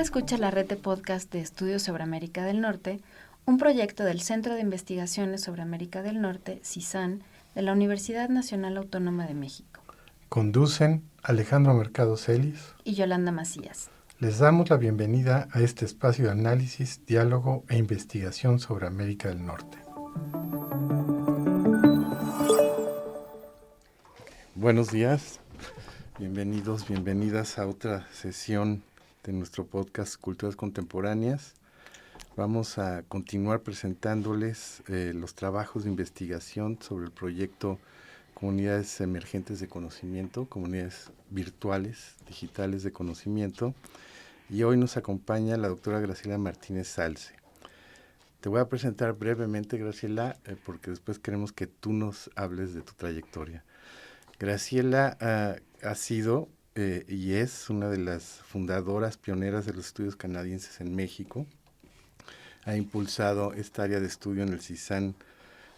escucha la red de podcast de Estudios sobre América del Norte, un proyecto del Centro de Investigaciones sobre América del Norte, CISAN, de la Universidad Nacional Autónoma de México. Conducen Alejandro Mercado Celis y Yolanda Macías. Les damos la bienvenida a este espacio de análisis, diálogo e investigación sobre América del Norte. Buenos días, bienvenidos, bienvenidas a otra sesión de nuestro podcast Culturas Contemporáneas. Vamos a continuar presentándoles los trabajos de investigación sobre el proyecto Comunidades Emergentes de Conocimiento, comunidades virtuales, digitales de conocimiento. Y hoy nos acompaña la doctora Graciela Martínez Salce. Te voy a presentar brevemente, Graciela, porque después queremos que tú nos hables de tu trayectoria. Graciela ha sido y es una de las fundadoras pioneras de los estudios canadienses en México. Ha impulsado esta área de estudio en el CISAN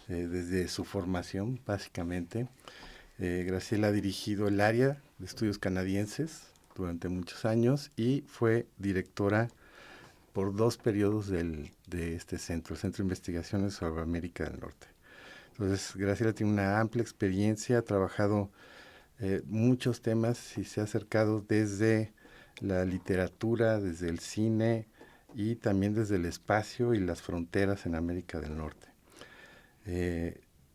desde su formación, básicamente. Graciela ha dirigido el área de estudios canadienses durante muchos años y fue directora por 2 periodos de este centro, el Centro de Investigaciones sobre América del Norte. Entonces, Graciela tiene una amplia experiencia, ha trabajado muchos temas y se ha acercado desde la literatura, desde el cine y también desde el espacio y las fronteras en América del Norte.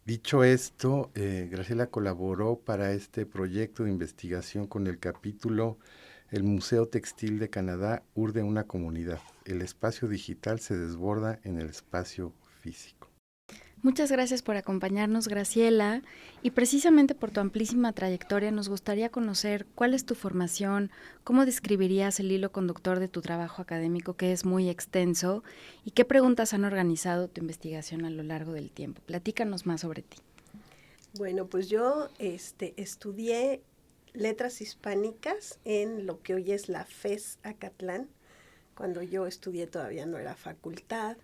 Dicho esto, Graciela colaboró para este proyecto de investigación con el capítulo El Museo Textil de Canadá urde una comunidad. El espacio digital se desborda en el espacio físico. Muchas gracias por acompañarnos, Graciela, y precisamente por tu amplísima trayectoria nos gustaría conocer cuál es tu formación, cómo describirías el hilo conductor de tu trabajo académico, que es muy extenso, y qué preguntas han organizado tu investigación a lo largo del tiempo. Platícanos más sobre ti. Bueno, pues yo estudié letras hispánicas en lo que hoy es la FES Acatlán. Cuando yo estudié todavía no era facultad.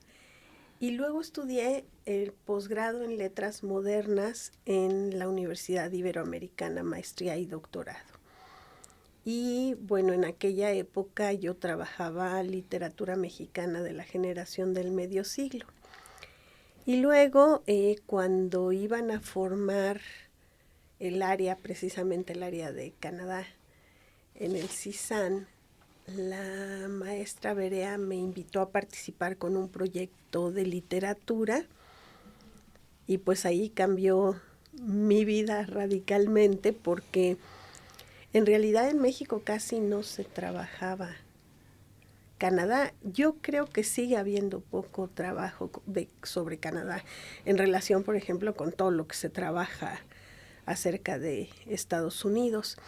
Y luego estudié el posgrado en letras modernas en la Universidad Iberoamericana, maestría y doctorado. Y bueno, en aquella época yo trabajaba literatura mexicana de la generación del medio siglo. Y luego, cuando iban a formar el área, precisamente el área de Canadá, en el CISAN, la maestra Berea me invitó a participar con un proyecto de literatura y pues ahí cambió mi vida radicalmente porque en realidad en México casi no se trabajaba Canadá. Yo creo que sigue habiendo poco trabajo sobre Canadá en relación, por ejemplo, con todo lo que se trabaja acerca de Estados Unidos.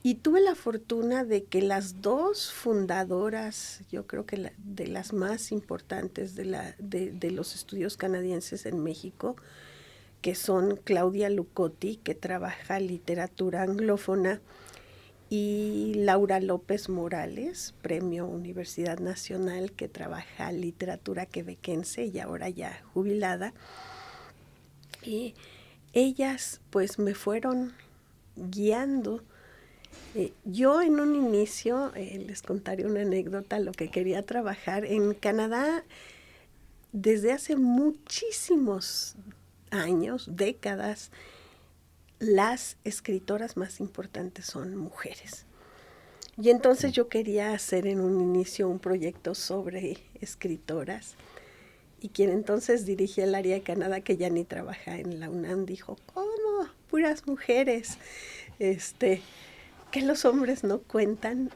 Y tuve la fortuna de que las 2 fundadoras, yo creo que de las más importantes de los estudios canadienses en México, que son Claudia Lucotti, que trabaja literatura anglófona, y Laura López Morales, Premio Universidad Nacional, que trabaja literatura quebequense y ahora ya jubilada. Y ellas pues me fueron guiando. Yo en un inicio, les contaré una anécdota, lo que quería trabajar en Canadá desde hace muchísimos años, décadas, las escritoras más importantes son mujeres. Y entonces yo quería hacer en un inicio un proyecto sobre escritoras. Y quien entonces dirigía el área de Canadá, que ya ni trabaja en la UNAM, dijo, ¿cómo? Puras mujeres. Que los hombres no cuentan.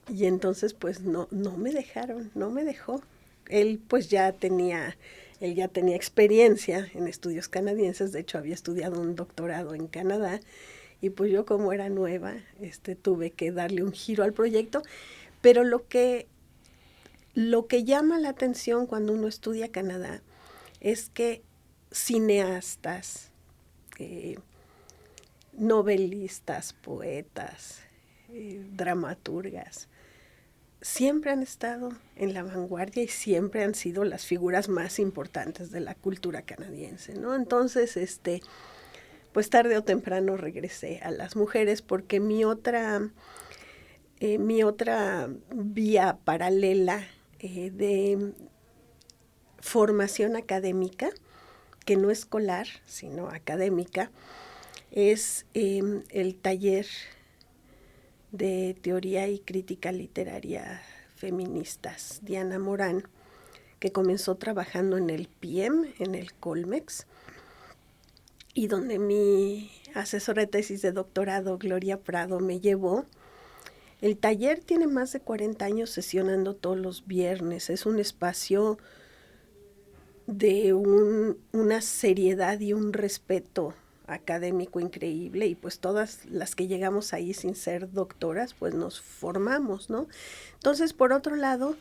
Y entonces pues no me dejaron, no me dejó. Él ya tenía experiencia en estudios canadienses, de hecho había estudiado un doctorado en Canadá, y pues yo como era nueva, tuve que darle un giro al proyecto, pero lo que llama la atención cuando uno estudia Canadá es que cineastas, novelistas, poetas, dramaturgas, siempre han estado en la vanguardia y siempre han sido las figuras más importantes de la cultura canadiense, ¿no? Entonces, pues tarde o temprano regresé a las mujeres porque mi otra mi otra vía paralela de formación académica, que no escolar, sino académica, es el taller de teoría y crítica literaria feministas, Diana Morán, que comenzó trabajando en el PM, en el Colmex, y donde mi asesora de tesis de doctorado, Gloria Prado, me llevó. El taller tiene más de 40 años sesionando todos los viernes. Es un espacio de una seriedad y un respeto académico increíble, y pues todas las que llegamos ahí sin ser doctoras, pues nos formamos, ¿no? Entonces, por otro lado,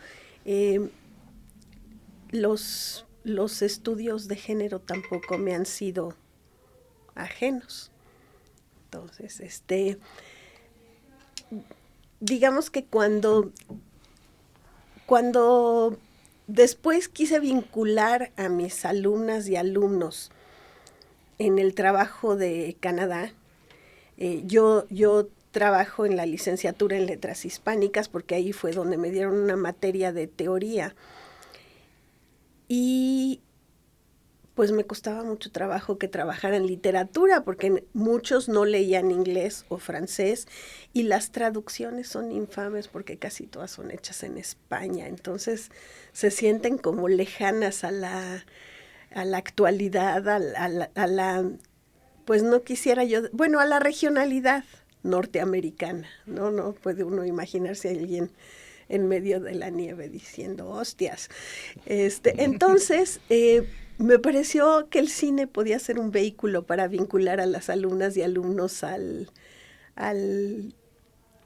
los estudios de género tampoco me han sido ajenos. Entonces, digamos que cuando después quise vincular a mis alumnas y alumnos en el trabajo de Canadá, yo trabajo en la licenciatura en Letras Hispánicas, porque ahí fue donde me dieron una materia de teoría, y pues me costaba mucho trabajo que trabajara en literatura, porque muchos no leían inglés o francés, y las traducciones son infames porque casi todas son hechas en España, entonces se sienten como lejanas a la actualidad, a la, pues no quisiera yo, bueno, a la regionalidad norteamericana, ¿no? No puede uno imaginarse a alguien en medio de la nieve diciendo hostias. Entonces, me pareció que el cine podía ser un vehículo para vincular a las alumnas y alumnos a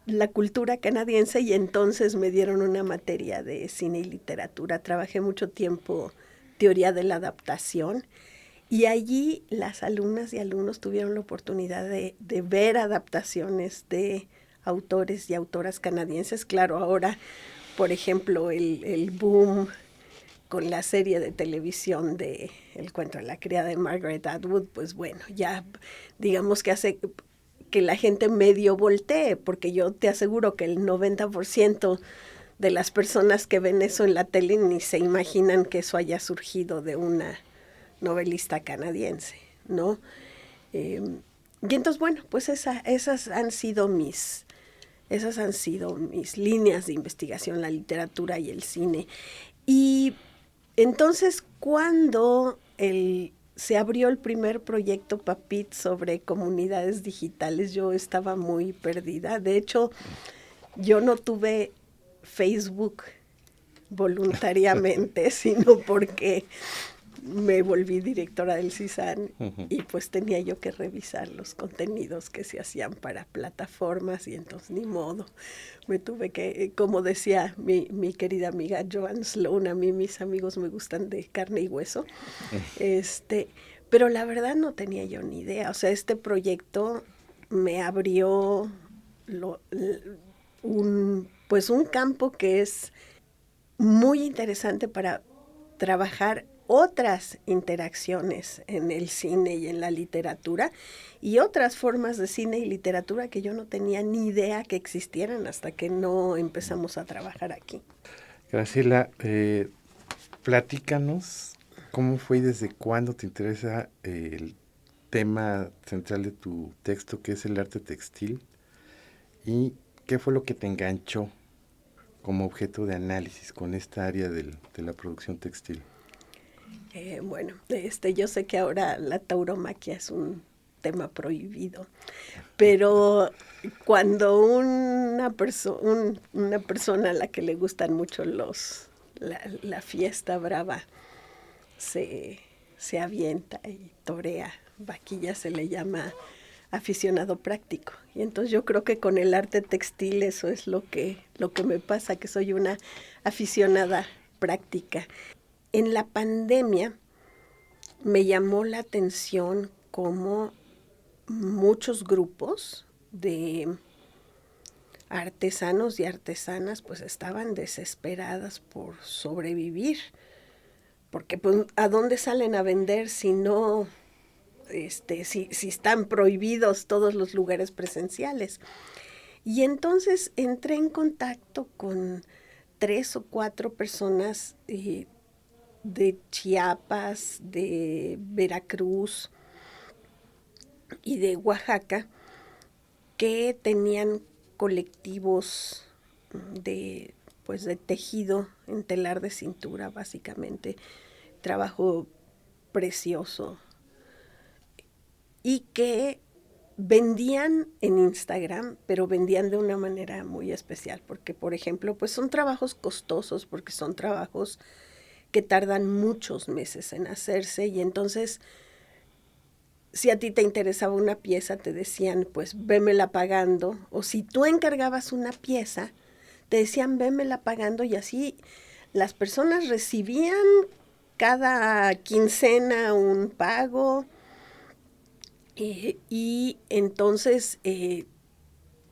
la cultura canadiense, y entonces me dieron una materia de cine y literatura. Trabajé mucho tiempo teoría de la adaptación, y allí las alumnas y alumnos tuvieron la oportunidad de ver adaptaciones de autores y autoras canadienses. Claro, ahora, por ejemplo, el boom con la serie de televisión de El cuento de la criada de Margaret Atwood, pues bueno, ya digamos que hace que la gente medio voltee, porque yo te aseguro que el 90% de las personas que ven eso en la tele ni se imaginan que eso haya surgido de una novelista canadiense, ¿no? Y entonces, bueno, pues esas han sido mis líneas de investigación, la literatura y el cine. Y entonces, cuando se abrió el primer proyecto PAPIT sobre comunidades digitales, yo estaba muy perdida. De hecho, yo no tuve Facebook voluntariamente, sino porque me volví directora del CISAN y pues tenía yo que revisar los contenidos que se hacían para plataformas, y entonces ni modo. Me tuve que, como decía mi querida amiga Joan Sloan, a mí mis amigos me gustan de carne y hueso, pero la verdad no tenía yo ni idea. O sea, este proyecto me abrió un campo que es muy interesante para trabajar otras interacciones en el cine y en la literatura, y otras formas de cine y literatura que yo no tenía ni idea que existieran hasta que no empezamos a trabajar aquí. Graciela, platícanos cómo fue y desde cuándo te interesa el tema central de tu texto, que es el arte textil, y qué fue lo que te enganchó como objeto de análisis con esta área de la producción textil. Bueno, yo sé que ahora la tauromaquia es un tema prohibido, pero cuando una persona a la que le gustan mucho la fiesta brava se avienta y torea vaquilla, se le llama aficionado práctico. Y entonces yo creo que con el arte textil eso es lo que me pasa, que soy una aficionada práctica. En la pandemia me llamó la atención cómo muchos grupos de artesanos y artesanas pues estaban desesperadas por sobrevivir, porque pues, ¿a dónde salen a vender si no, si están prohibidos todos los lugares presenciales? Y entonces entré en contacto con 3 o 4 personas de Chiapas, de Veracruz y de Oaxaca, que tenían colectivos de tejido en telar de cintura, básicamente, trabajo precioso, y que vendían en Instagram, pero vendían de una manera muy especial, porque, por ejemplo, pues son trabajos costosos, porque son trabajos que tardan muchos meses en hacerse, y entonces, si a ti te interesaba una pieza, te decían, pues, vémela pagando, o si tú encargabas una pieza, te decían, vémela pagando, y así las personas recibían cada quincena un pago, y entonces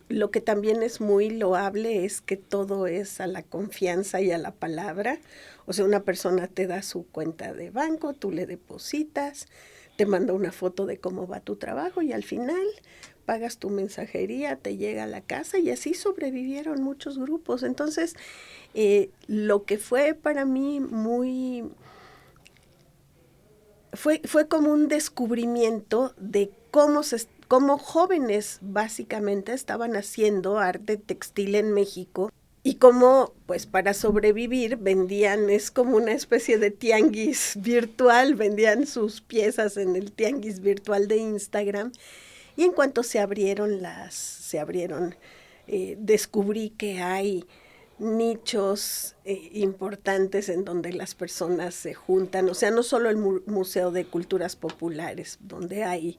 lo que también es muy loable es que todo es a la confianza y a la palabra. O sea, una persona te da su cuenta de banco, tú le depositas, te manda una foto de cómo va tu trabajo y al final pagas tu mensajería, te llega a la casa, y así sobrevivieron muchos grupos. Entonces, lo que fue para mí fue como un descubrimiento de cómo jóvenes básicamente estaban haciendo arte textil en México, y cómo, pues, para sobrevivir vendían, es como una especie de tianguis virtual, vendían sus piezas en el tianguis virtual de Instagram. Y en cuanto descubrí que hay nichos importantes en donde las personas se juntan, o sea, no solo el Museo de Culturas Populares, donde hay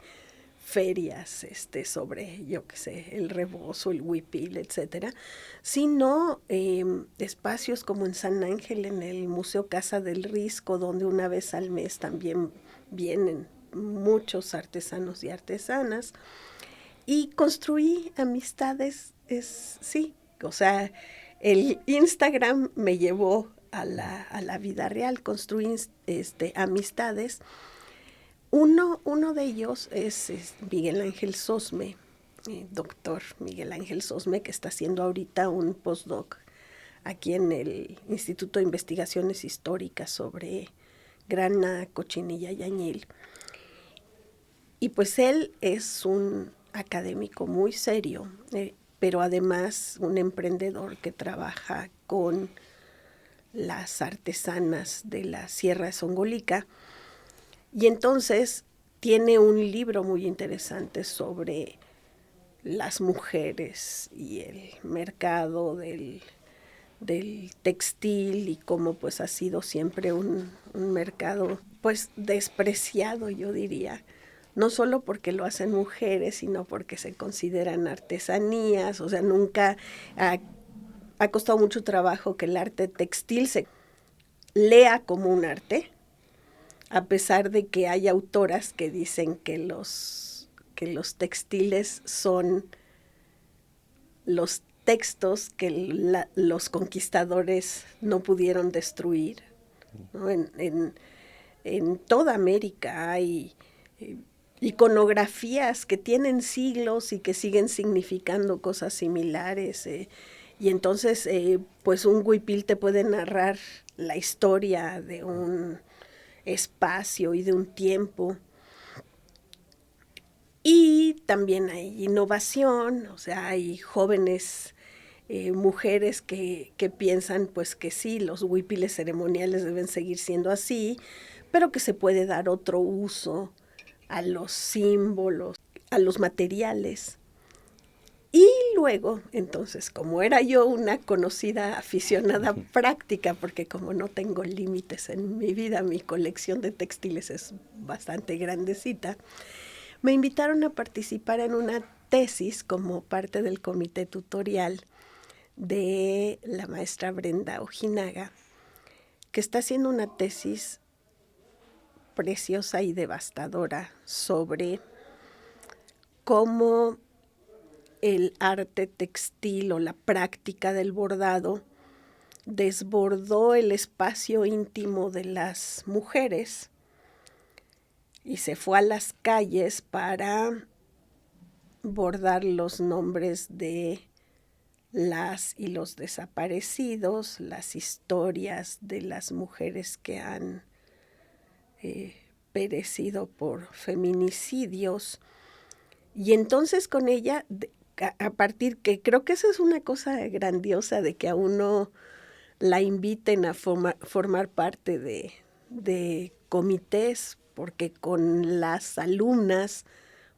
ferias sobre, yo qué sé, el rebozo, el huipil, etcétera, sino espacios como en San Ángel, en el Museo Casa del Risco, donde una vez al mes también vienen muchos artesanos y artesanas, y construí amistades, sí, o sea, el Instagram me llevó a la vida real, construí amistades. Uno de ellos es Miguel Ángel Sosme, doctor Miguel Ángel Sosme, que está haciendo ahorita un postdoc aquí en el Instituto de Investigaciones Históricas sobre grana, cochinilla y añil. Y pues él es un académico muy serio, pero además un emprendedor que trabaja con las artesanas de la Sierra de Zongolica. Y entonces tiene un libro muy interesante sobre las mujeres y el mercado del textil, y cómo pues ha sido siempre un mercado pues despreciado, yo diría, no solo porque lo hacen mujeres, sino porque se consideran artesanías. O sea, nunca ha costado mucho trabajo que el arte textil se lea como un arte, a pesar de que hay autoras que dicen que los textiles son los textos que los conquistadores no pudieron destruir, ¿no? En toda América hay iconografías que tienen siglos y que siguen significando cosas similares, y entonces pues un huipil te puede narrar la historia de un espacio y de un tiempo. Y también hay innovación, o sea, hay jóvenes mujeres que piensan pues que sí, los huipiles ceremoniales deben seguir siendo así, pero que se puede dar otro uso a los símbolos, a los materiales. Y luego, entonces, como era yo una conocida aficionada práctica, porque como no tengo límites en mi vida, mi colección de textiles es bastante grandecita, me invitaron a participar en una tesis como parte del comité tutorial de la maestra Brenda Ojinaga, que está haciendo una tesis preciosa y devastadora sobre cómo el arte textil o la práctica del bordado desbordó el espacio íntimo de las mujeres y se fue a las calles para bordar los nombres de las y los desaparecidos, las historias de las mujeres que han perecido por feminicidios. Y entonces con ella, a partir que creo que esa es una cosa grandiosa de que a uno la inviten a formar parte de comités, porque con las alumnas,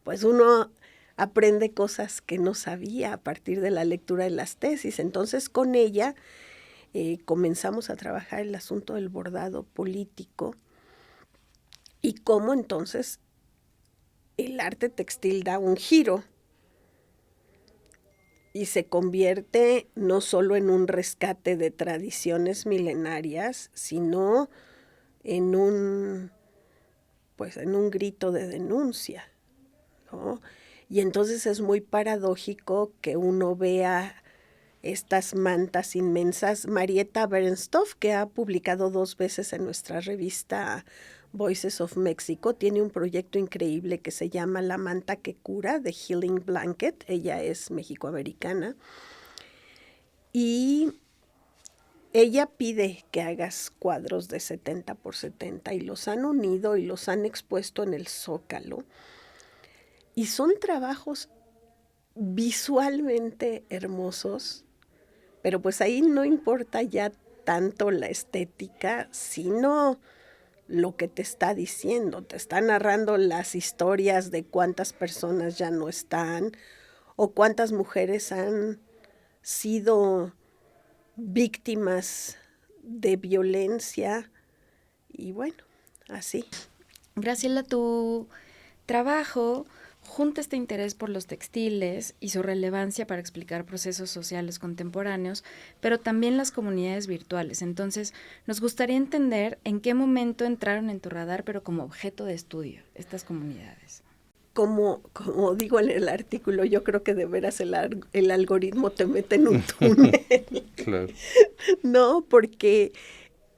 pues uno aprende cosas que no sabía a partir de la lectura de las tesis. Entonces con ella comenzamos a trabajar el asunto del bordado político y cómo entonces el arte textil da un giro y se convierte no solo en un rescate de tradiciones milenarias, sino en un grito de denuncia, ¿no? Y entonces es muy paradójico que uno vea estas mantas inmensas. Marieta Berenstoff, que ha publicado 2 veces en nuestra revista Voices of Mexico, tiene un proyecto increíble que se llama La Manta que Cura, The Healing Blanket. Ella es mexicoamericana. Y ella pide que hagas cuadros de 70 por 70 y los han unido y los han expuesto en el Zócalo. Y son trabajos visualmente hermosos, pero pues ahí no importa ya tanto la estética, sino lo que te está diciendo. Te está narrando las historias de cuántas personas ya no están o cuántas mujeres han sido víctimas de violencia y bueno, así. Graciela, tu trabajo junta este interés por los textiles y su relevancia para explicar procesos sociales contemporáneos, pero también las comunidades virtuales. Entonces, nos gustaría entender en qué momento entraron en tu radar, pero como objeto de estudio, estas comunidades. Como digo en el artículo, yo creo que de veras el algoritmo te mete en un túnel. Claro. No, porque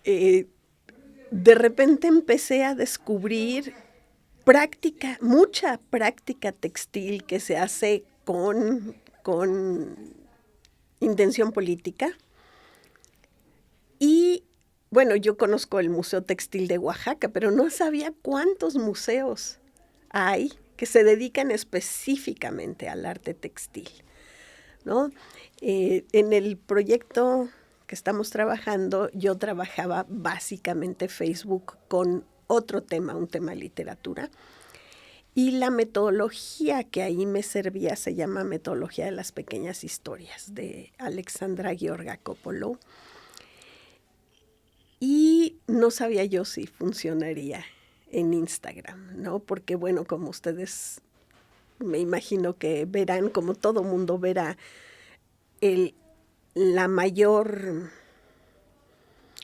de repente empecé a descubrir mucha práctica textil que se hace con intención política. Y bueno, yo conozco el Museo Textil de Oaxaca, pero no sabía cuántos museos hay que se dedican específicamente al arte textil, ¿no? En el proyecto que estamos trabajando, yo trabajaba básicamente Facebook con otro tema, un tema de literatura, y la metodología que ahí me servía se llama Metodología de las Pequeñas Historias, de Alexandra Georgakopoulos, y no sabía yo si funcionaría en Instagram, ¿no? Porque, bueno, como ustedes me imagino que verán, como todo mundo verá, la mayor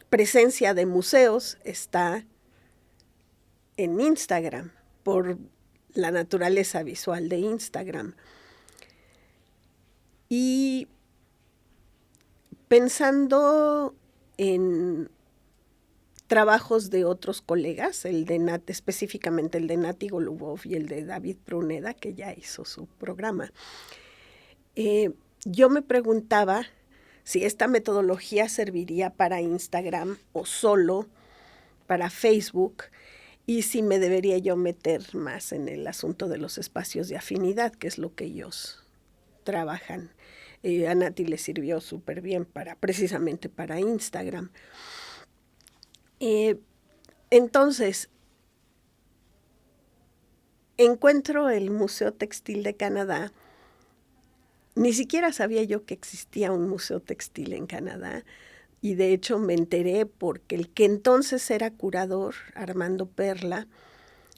presencia de museos está en Instagram, por la naturaleza visual de Instagram. Y pensando en trabajos de otros colegas, específicamente el de Nati Golubov y el de David Pruneda, que ya hizo su programa, yo me preguntaba si esta metodología serviría para Instagram o solo para Facebook, y si me debería yo meter más en el asunto de los espacios de afinidad, que es lo que ellos trabajan. A Nati le sirvió súper bien precisamente para Instagram. Entonces, encuentro el Museo Textil de Canadá. Ni siquiera sabía yo que existía un museo textil en Canadá. Y de hecho me enteré porque el que entonces era curador, Armando Perla,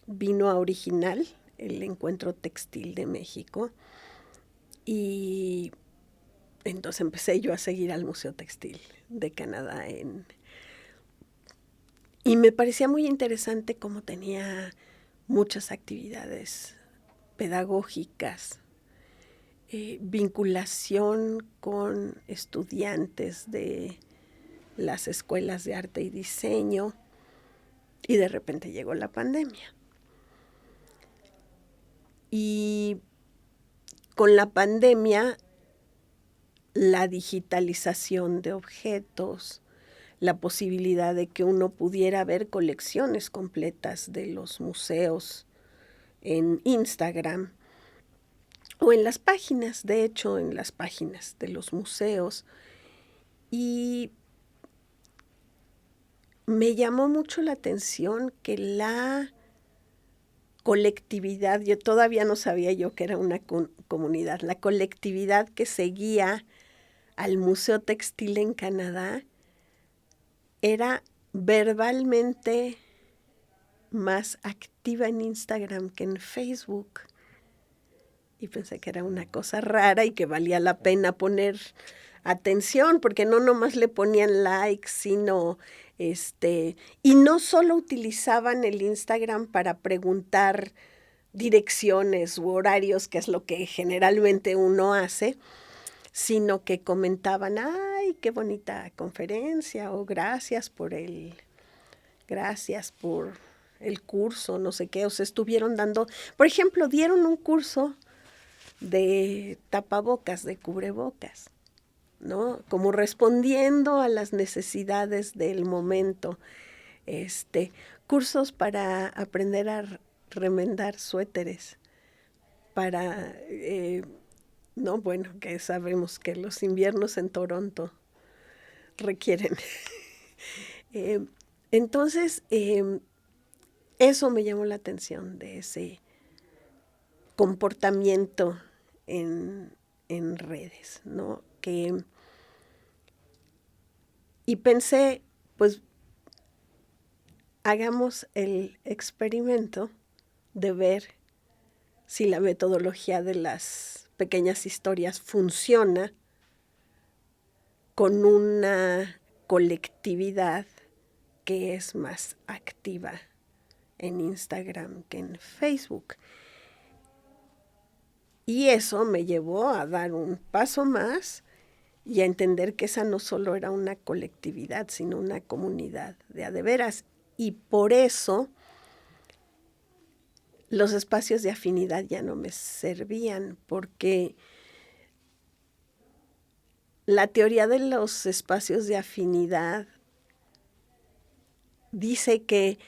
vino a Original, el Encuentro Textil de México, y entonces empecé yo a seguir al Museo Textil de Canadá. Y me parecía muy interesante cómo tenía muchas actividades pedagógicas, vinculación con estudiantes de las escuelas de arte y diseño, y de repente llegó la pandemia. Y con la pandemia, la digitalización de objetos, la posibilidad de que uno pudiera ver colecciones completas de los museos en Instagram o en las páginas, de hecho, en las páginas de los museos. Y me llamó mucho la atención que la colectividad, yo todavía no sabía yo que era una comunidad, la colectividad que seguía al Museo Textil en Canadá era verbalmente más activa en Instagram que en Facebook. Y pensé que era una cosa rara y que valía la pena poner atención, porque no nomás le ponían likes, sino y no solo utilizaban el Instagram para preguntar direcciones u horarios, que es lo que generalmente uno hace, sino que comentaban, ay, qué bonita conferencia, o gracias por el curso, no sé qué, o sea, estuvieron dando, por ejemplo, dieron un curso de tapabocas, de cubrebocas, ¿no? Como respondiendo a las necesidades del momento. Cursos para aprender a remendar suéteres, para, no, bueno, que sabemos que los inviernos en Toronto requieren. Entonces, eso me llamó la atención de ese comportamiento en redes, ¿no? Y pensé, pues, hagamos el experimento de ver si la metodología de las pequeñas historias funciona con una colectividad que es más activa en Instagram que en Facebook. Y eso me llevó a dar un paso más y a entender que esa no solo era una colectividad, sino una comunidad de a de veras. Y por eso los espacios de afinidad ya no me servían, porque la teoría de los espacios de afinidad dice que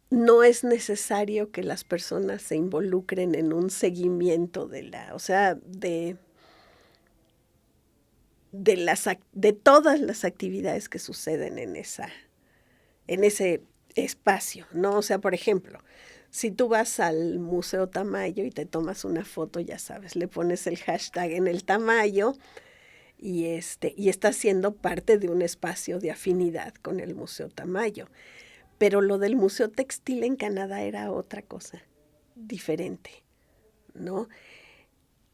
no es necesario que las personas se involucren en un seguimiento de todas las actividades que suceden en ese espacio, ¿no? O sea, por ejemplo, si tú vas al Museo Tamayo y te tomas una foto, ya sabes, le pones el hashtag en el Tamayo y estás siendo parte de un espacio de afinidad con el Museo Tamayo. Pero lo del Museo Textil en Canadá era otra cosa, diferente, ¿no?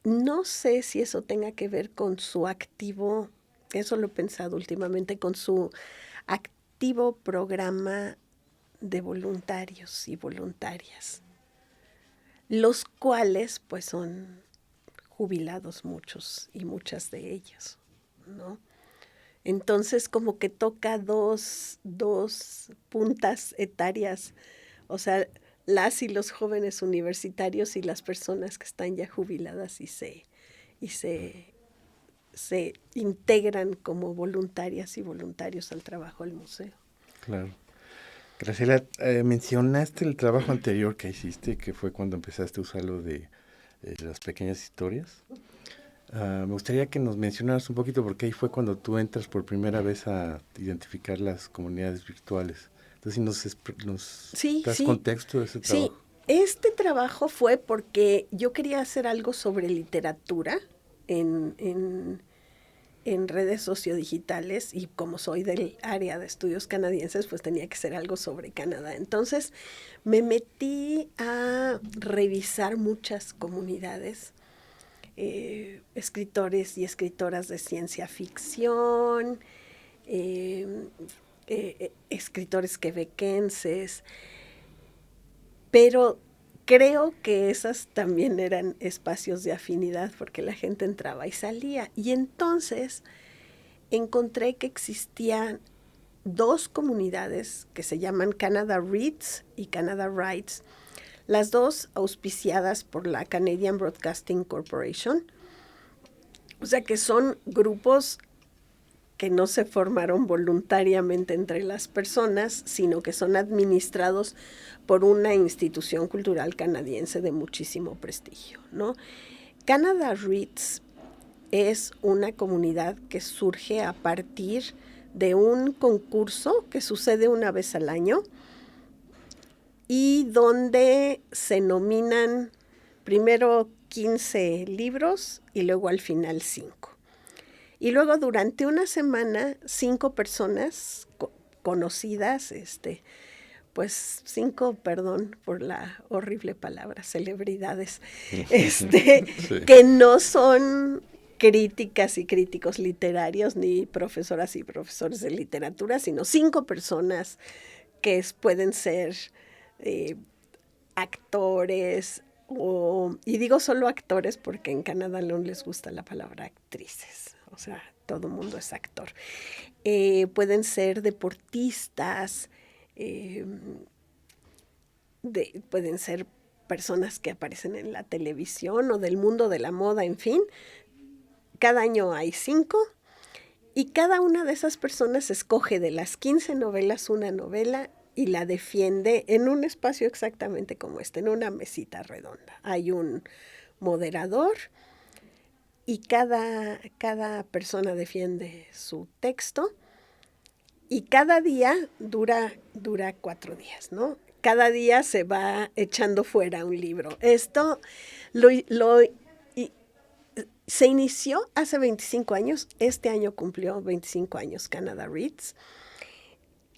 No sé si eso tenga que ver con su activo, eso lo he pensado últimamente, con su activo programa de voluntarios y voluntarias, los cuales pues son jubilados muchos y muchas de ellos, ¿no? Entonces como que toca dos puntas etarias, o sea, las y los jóvenes universitarios y las personas que están ya jubiladas y se integran como voluntarias y voluntarios al trabajo del museo. Claro. Graciela, mencionaste el trabajo anterior que hiciste, que fue cuando empezaste a usar lo de las pequeñas historias. Me gustaría que nos mencionaras un poquito, porque ahí fue cuando tú entras por primera vez a identificar las comunidades virtuales. Entonces, si nos das contexto de ese trabajo. Sí, este trabajo fue porque yo quería hacer algo sobre literatura en redes sociodigitales, y como soy del área de estudios canadienses, pues tenía que ser algo sobre Canadá. Entonces me metí a revisar muchas comunidades, escritores y escritoras de ciencia ficción, escritores quebequenses, pero creo que esas también eran espacios de afinidad porque la gente entraba y salía. Y entonces encontré que existían dos comunidades que se llaman Canada Reads y Canada Writes, las dos auspiciadas por la Canadian Broadcasting Corporation, O sea que son grupos que no se formaron voluntariamente entre las personas, sino que son administrados por una institución cultural canadiense de muchísimo prestigio, ¿no? Canada Reads es una comunidad que surge a partir de un concurso que sucede una vez al año y donde se nominan primero 15 libros y luego al final 5. Y luego durante una semana 5 personas conocidas, pues 5, perdón por la horrible palabra, celebridades, sí. Que no son críticas y críticos literarios, ni profesoras y profesores de literatura, sino 5 personas que pueden ser actores, y digo solo actores porque en Canadá no les gusta la palabra actrices, o sea, todo el mundo es actor. Pueden ser deportistas, pueden ser personas que aparecen en la televisión o del mundo de la moda, en fin. Cada año hay 5 y cada una de esas personas escoge de las 15 novelas una novela y la defiende en un espacio exactamente como en una mesita redonda. Hay un moderador y cada persona defiende su texto y cada día dura 4 días, ¿no? Cada día se va echando fuera un libro. Esto se inició hace 25 años. Este año cumplió 25 años Canada Reads,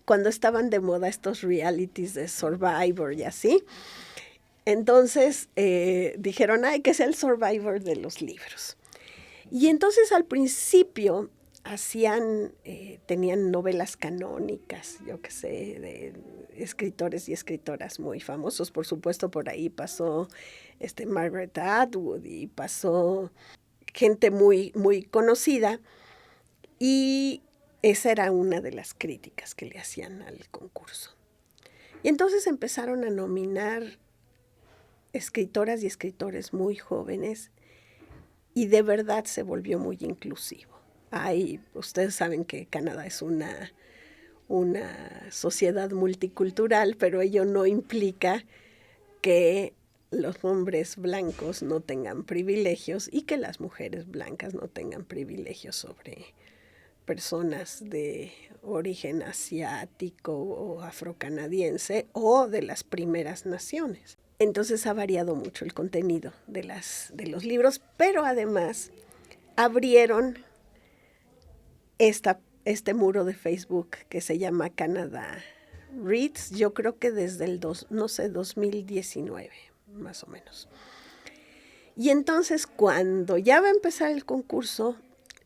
cuando estaban de moda estos realities de Survivor y así. Entonces dijeron, que sea el Survivor de los libros. Y entonces al principio tenían novelas canónicas, yo qué sé, de escritores y escritoras muy famosos. Por supuesto, por ahí pasó Margaret Atwood y pasó gente muy, muy conocida. Y esa era una de las críticas que le hacían al concurso. Y entonces empezaron a nominar escritoras y escritores muy jóvenes y de verdad se volvió muy inclusivo. Ustedes saben que Canadá es una sociedad multicultural, pero ello no implica que los hombres blancos no tengan privilegios y que las mujeres blancas no tengan privilegios sobre personas de origen asiático o afrocanadiense o de las primeras naciones. Entonces ha variado mucho el contenido de los libros, pero además abrieron este muro de Facebook que se llama Canada Reads, yo creo que desde el 2019, más o menos. Y entonces cuando ya va a empezar el concurso,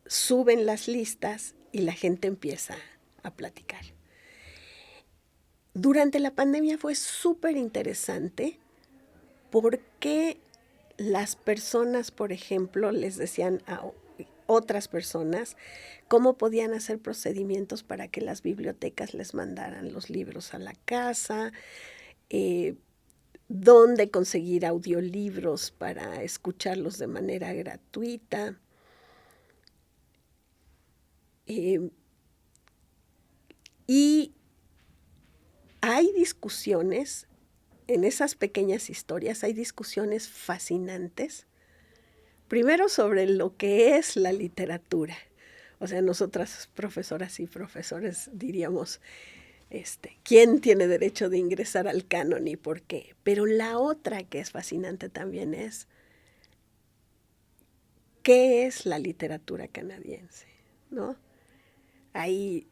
suben las listas y la gente empieza a platicar. Durante la pandemia fue súper interesante porque las personas, por ejemplo, les decían a otras personas cómo podían hacer procedimientos para que las bibliotecas les mandaran los libros a la casa, dónde conseguir audiolibros para escucharlos de manera gratuita. Y hay discusiones, en esas pequeñas historias hay discusiones fascinantes, primero sobre lo que es la literatura. O sea, nosotras profesoras y profesores diríamos, ¿quién tiene derecho de ingresar al canon y por qué? Pero la otra que es fascinante también es, ¿qué es la literatura canadiense? ¿No? Hay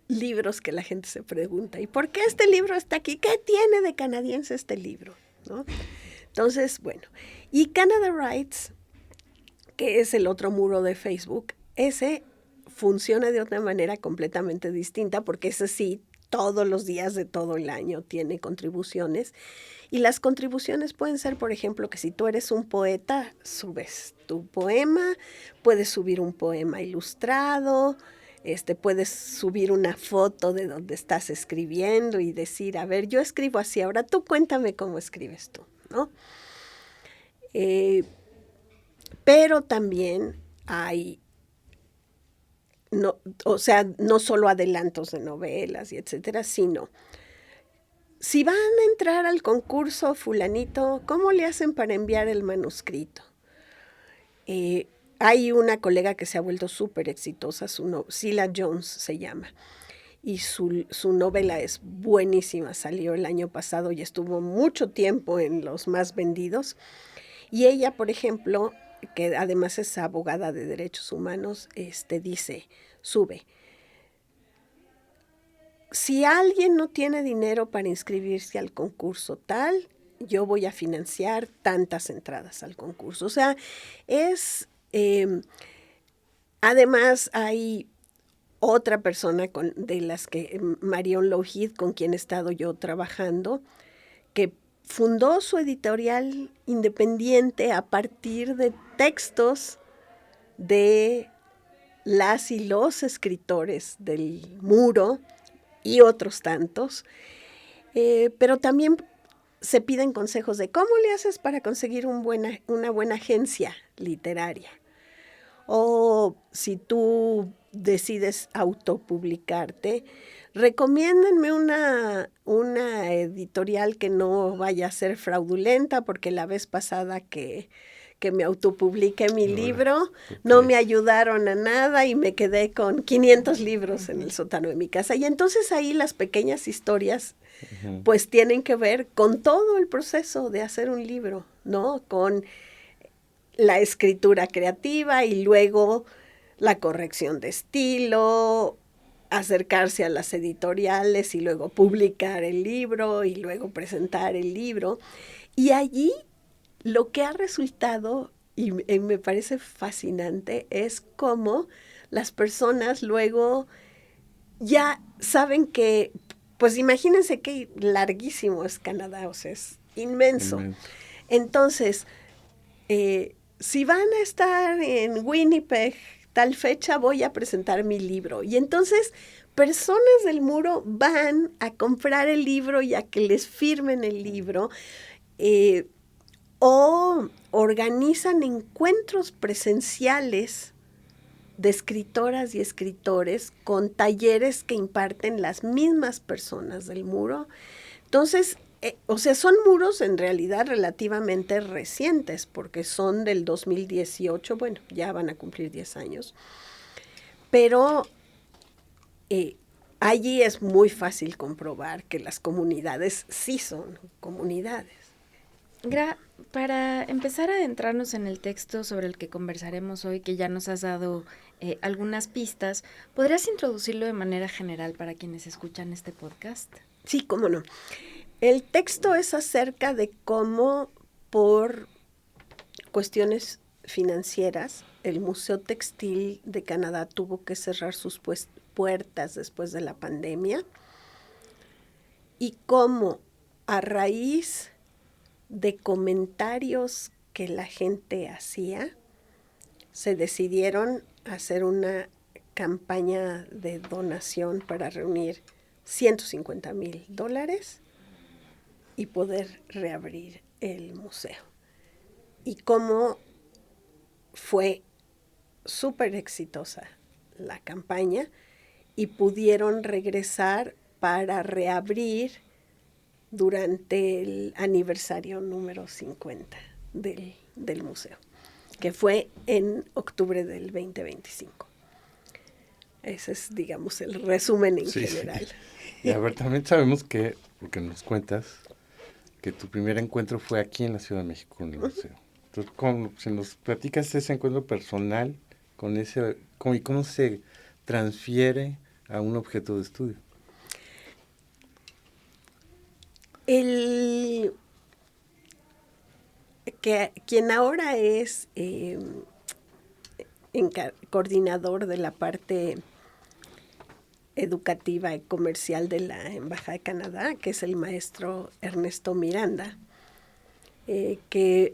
libros que la gente se pregunta, ¿y por qué este libro está aquí? ¿Qué tiene de canadiense este libro? ¿No? Entonces, bueno, y Canada Writes, que es el otro muro de Facebook, ese funciona de otra manera completamente distinta, porque ese sí, todos los días de todo el año tiene contribuciones. Y las contribuciones pueden ser, por ejemplo, que si tú eres un poeta, subes tu poema, puedes subir un poema ilustrado, puedes subir una foto de donde estás escribiendo y decir, a ver, yo escribo así, ahora tú cuéntame cómo escribes tú, ¿no? Pero también hay, no, o sea, no solo adelantos de novelas y etcétera, sino si van a entrar al concurso fulanito, ¿cómo le hacen para enviar el manuscrito? Hay una colega que se ha vuelto súper exitosa, Sila Jones se llama, y su novela es buenísima, salió el año pasado y estuvo mucho tiempo en los más vendidos. Y ella, por ejemplo, que además es abogada de derechos humanos, dice, sube, si alguien no tiene dinero para inscribirse al concurso tal, yo voy a financiar tantas entradas al concurso. O sea, además hay otra persona de las que, Marion Lougheed, con quien he estado yo trabajando, que fundó su editorial independiente a partir de textos de las y los escritores del Muro y otros tantos, pero también se piden consejos de cómo le haces para conseguir una buena agencia literaria. O si tú decides autopublicarte, recomiéndenme una editorial que no vaya a ser fraudulenta, porque la vez pasada que me autopubliqué mi libro, no me ayudaron a nada y me quedé con 500 libros en el sótano de mi casa. Y entonces ahí las pequeñas historias pues tienen que ver con todo el proceso de hacer un libro, ¿no? Con la escritura creativa y luego la corrección de estilo, acercarse a las editoriales y luego publicar el libro y luego presentar el libro. Y allí lo que ha resultado, y me parece fascinante, es cómo las personas luego ya saben que, pues imagínense qué larguísimo es Canadá, o sea, es inmenso. Entonces, si van a estar en Winnipeg tal fecha, voy a presentar mi libro. Y entonces personas del Muro van a comprar el libro y a que les firmen el libro, o organizan encuentros presenciales de escritoras y escritores con talleres que imparten las mismas personas del Muro. Entonces, o sea, son muros en realidad relativamente recientes, porque son del 2018, bueno, ya van a cumplir 10 años, pero allí es muy fácil comprobar que las comunidades sí son comunidades. Para empezar a adentrarnos en el texto sobre el que conversaremos hoy, que ya nos has dado algunas pistas, ¿podrías introducirlo de manera general para quienes escuchan este podcast? Sí, cómo no. El texto es acerca de cómo, por cuestiones financieras, el Museo Textil de Canadá tuvo que cerrar sus puertas después de la pandemia, y cómo, a raíz de comentarios que la gente hacía, se decidieron hacer una campaña de donación para reunir $150,000 y poder reabrir el museo. Y cómo fue súper exitosa la campaña y pudieron regresar para reabrir durante el aniversario número 50 del museo, que fue en octubre del 2025. Ese es, digamos, el resumen en general. Sí. Y a ver, también sabemos que, porque nos cuentas, que tu primer encuentro fue aquí en la Ciudad de México con el museo. Entonces, si nos platicas ese encuentro personal con ese, y cómo se transfiere a un objeto de estudio. Quien ahora es coordinador de la parte educativa y comercial de la Embajada de Canadá, que es el maestro Ernesto Miranda, que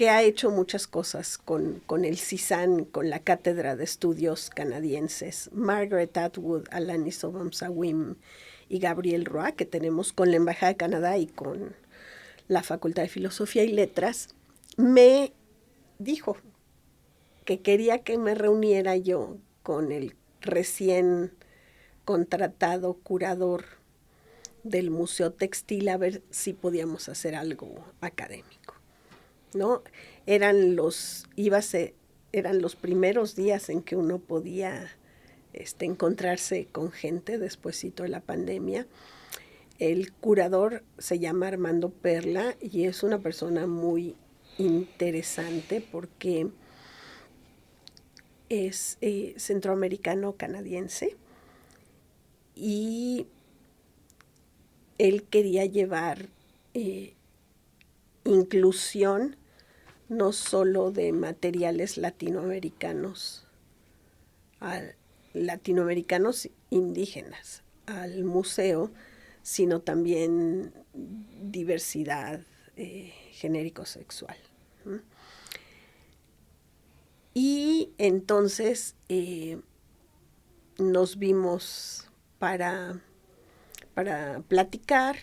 ha hecho muchas cosas con el CISAN, con la Cátedra de Estudios Canadienses, Margaret Atwood, Alanis Obomsawin y Gabriel Roy, que tenemos con la Embajada de Canadá y con la Facultad de Filosofía y Letras, me dijo, que quería que me reuniera yo con el recién contratado curador del Museo Textil a ver si podíamos hacer algo académico, ¿no? Eran los primeros días en que uno podía encontrarse con gente despuesito de la pandemia. El curador se llama Armando Perla y es una persona muy interesante porque es centroamericano-canadiense y él quería llevar inclusión no solo de materiales latinoamericanos indígenas al museo, sino también diversidad genérico-sexual. Y entonces nos vimos para platicar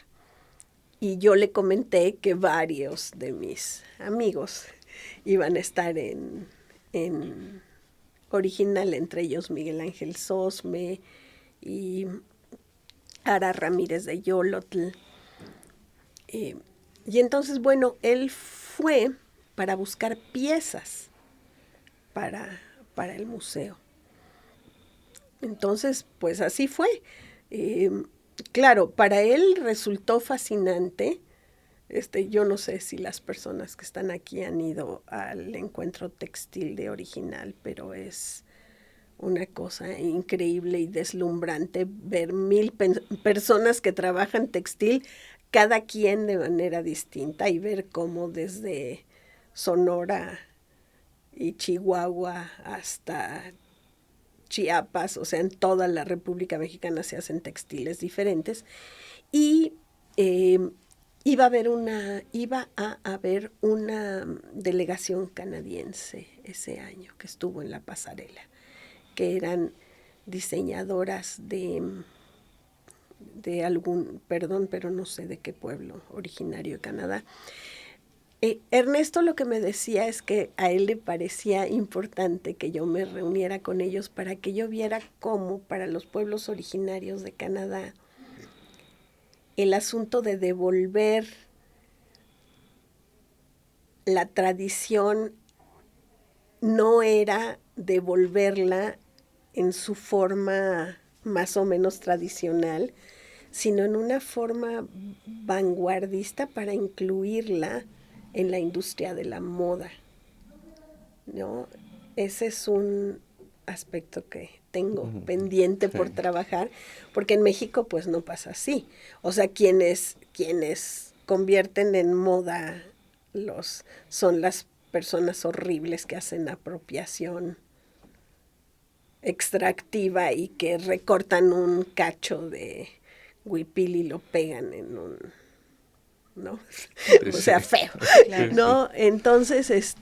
y yo le comenté que varios de mis amigos iban a estar en Original, entre ellos Miguel Ángel Sosme y Ara Ramírez de Yolotl. Y entonces, bueno, él fue para buscar piezas para el museo. Entonces, pues así fue. Claro, para él resultó fascinante. Yo no sé si las personas que están aquí han ido al encuentro textil de Original, pero es una cosa increíble y deslumbrante ver 1,000 personas que trabajan textil, cada quien de manera distinta, y ver cómo desde Sonora y Chihuahua hasta Chiapas, o sea, en toda la República Mexicana se hacen textiles diferentes. Y iba a haber una delegación canadiense ese año que estuvo en la pasarela, que eran diseñadoras de algún, perdón, pero no sé de qué pueblo originario de Canadá. Ernesto lo que me decía es que a él le parecía importante que yo me reuniera con ellos para que yo viera cómo para los pueblos originarios de Canadá el asunto de devolver la tradición no era devolverla en su forma más o menos tradicional, sino en una forma vanguardista para incluirla en la industria de la moda, ¿no? Ese es un aspecto que tengo pendiente por trabajar, porque en México pues no pasa así. O sea, quienes convierten en moda son las personas horribles que hacen apropiación extractiva y que recortan un cacho de huipil y lo pegan en un, ¿no? O sea, feo, claro. ¿No? Entonces,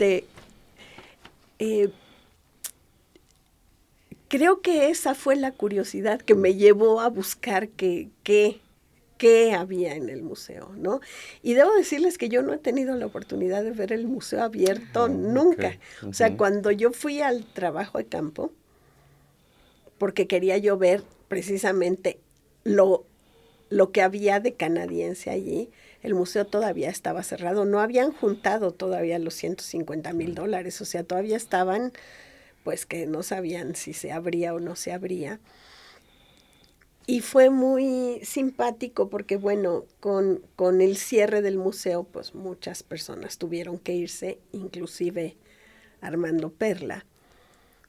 creo que esa fue la curiosidad que me llevó a buscar qué había en el museo, ¿no? Y debo decirles que yo no he tenido la oportunidad de ver el museo abierto nunca. Okay. O sea, cuando yo fui al trabajo de campo, porque quería yo ver precisamente lo que había de canadiense allí, el museo todavía estaba cerrado. No habían juntado todavía los $150,000, o sea, todavía estaban, pues que no sabían si se abría o no se abría. Y fue muy simpático porque, bueno, con el cierre del museo, pues muchas personas tuvieron que irse, inclusive Armando Perla.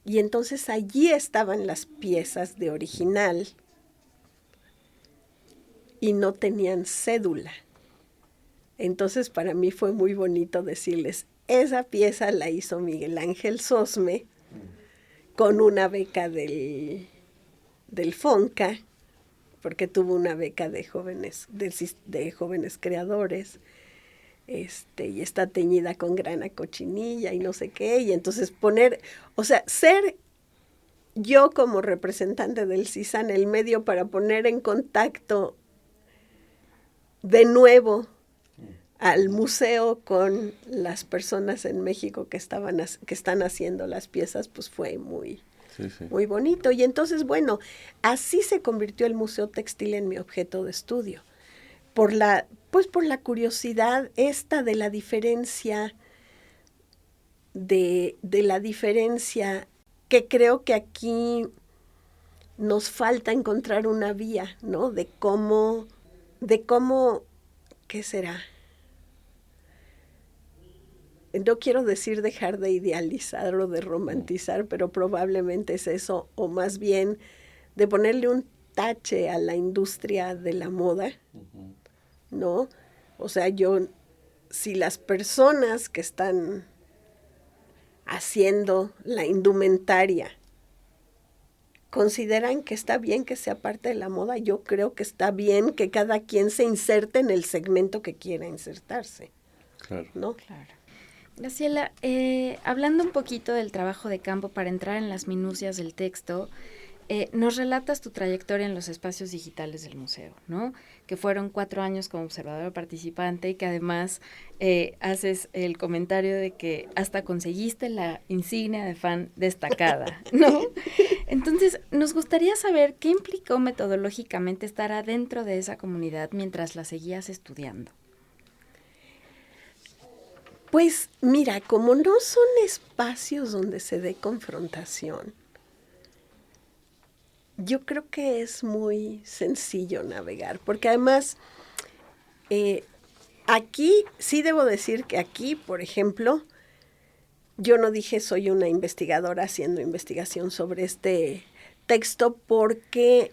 Y entonces allí estaban las piezas de Original y no tenían cédula. Entonces para mí fue muy bonito decirles, esa pieza la hizo Miguel Ángel Sosme con una beca del FONCA, porque tuvo una beca de jóvenes creadores, y está teñida con grana cochinilla y no sé qué, y entonces ser yo como representante del CISAN el medio para poner en contacto de nuevo al museo con las personas en México que están haciendo las piezas, pues fue muy, muy bonito. Y entonces, bueno, así se convirtió el Museo Textil en mi objeto de estudio. Por la curiosidad esta de la diferencia, de la diferencia que creo que aquí nos falta encontrar una vía, ¿no? De cómo, ¿qué será? No quiero decir dejar de idealizar o de romantizar, pero probablemente es eso, o más bien de ponerle un tache a la industria de la moda, ¿no? O sea, si las personas que están haciendo la indumentaria consideran que está bien que sea parte de la moda, yo creo que está bien que cada quien se inserte en el segmento que quiera insertarse. Claro. ¿No? Claro. Graciela, hablando un poquito del trabajo de campo para entrar en las minucias del texto, nos relatas tu trayectoria en los espacios digitales del museo, ¿no? Que fueron 4 años como observadora participante y que además haces el comentario de que hasta conseguiste la insignia de fan destacada, ¿no? Entonces, nos gustaría saber qué implicó metodológicamente estar adentro de esa comunidad mientras la seguías estudiando. Pues mira, como no son espacios donde se dé confrontación, yo creo que es muy sencillo navegar, porque además aquí, sí debo decir que aquí, por ejemplo, yo no dije soy una investigadora haciendo investigación sobre este texto, porque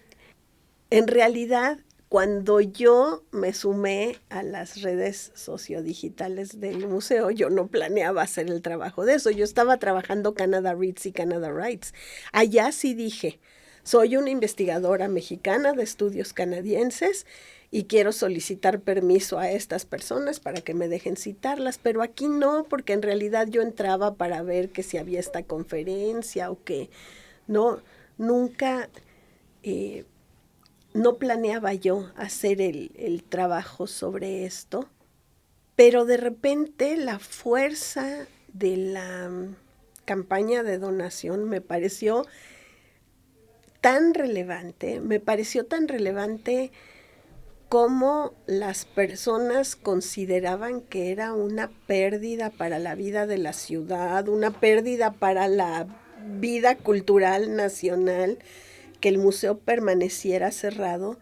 en realidad cuando yo me sumé a las redes sociodigitales del museo, yo no planeaba hacer el trabajo de eso. Yo estaba trabajando Canada Reads y Canada Writes. Allá sí dije, soy una investigadora mexicana de estudios canadienses y quiero solicitar permiso a estas personas para que me dejen citarlas, pero aquí no, porque en realidad yo entraba para ver que si había esta conferencia o que no, nunca... no planeaba yo hacer el trabajo sobre esto, pero de repente la fuerza de la campaña de donación me pareció tan relevante como las personas consideraban que era una pérdida para la vida de la ciudad, una pérdida para la vida cultural nacional, que el museo permaneciera cerrado,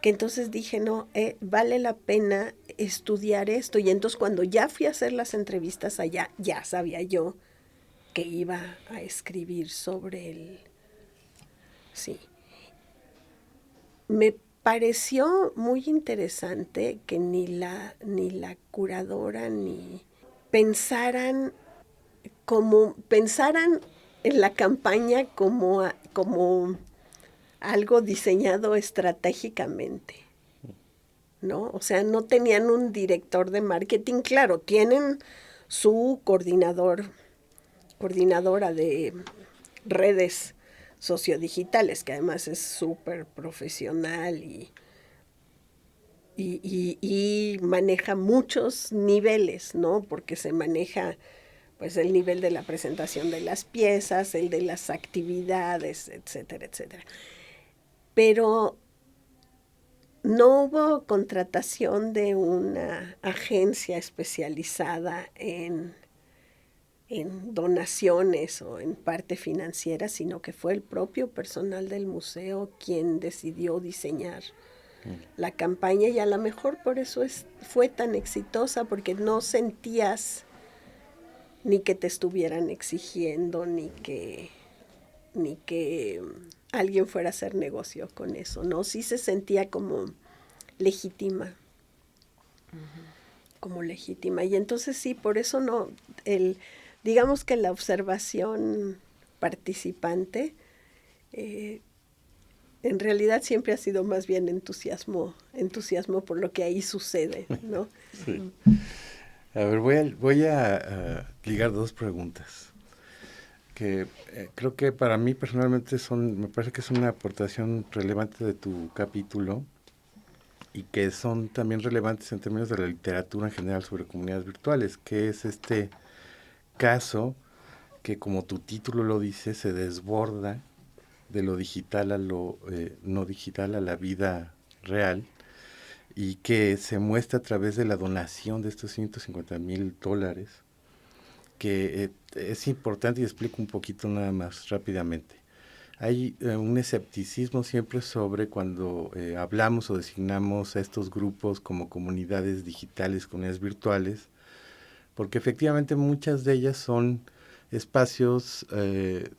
que entonces dije, no, vale la pena estudiar esto. Y entonces cuando ya fui a hacer las entrevistas allá, ya sabía yo que iba a escribir sobre él. Sí. Me pareció muy interesante que ni la curadora ni pensaran en la campaña como algo diseñado estratégicamente, ¿no? O sea, no tenían un director de marketing. Claro, tienen su coordinadora de redes sociodigitales, que además es súper profesional y maneja muchos niveles, ¿no? Porque se maneja pues el nivel de la presentación de las piezas, el de las actividades, etcétera, etcétera. Pero no hubo contratación de una agencia especializada en donaciones o en parte financiera, sino que fue el propio personal del museo quien decidió diseñar la campaña, y a lo mejor por eso fue tan exitosa, porque no sentías ni que te estuvieran exigiendo, ni que alguien fuera a hacer negocio con eso, ¿no? Sí se sentía como legítima. Como legítima. Y entonces sí, por eso no, digamos que la observación participante en realidad siempre ha sido más bien entusiasmo por lo que ahí sucede, ¿no? Sí. A ver, voy a ligar 2 preguntas que creo que para mí personalmente me parece que es una aportación relevante de tu capítulo. y que son también relevantes en términos de la literatura en general sobre comunidades virtuales, que es este caso que, como tu título lo dice, se desborda de lo digital a lo no digital, a la vida real, y que se muestra a través de la donación de estos $150,000, que es importante, y explico un poquito nada más rápidamente. Hay un escepticismo siempre sobre cuando hablamos o designamos a estos grupos como comunidades digitales, comunidades virtuales, porque efectivamente muchas de ellas son espacios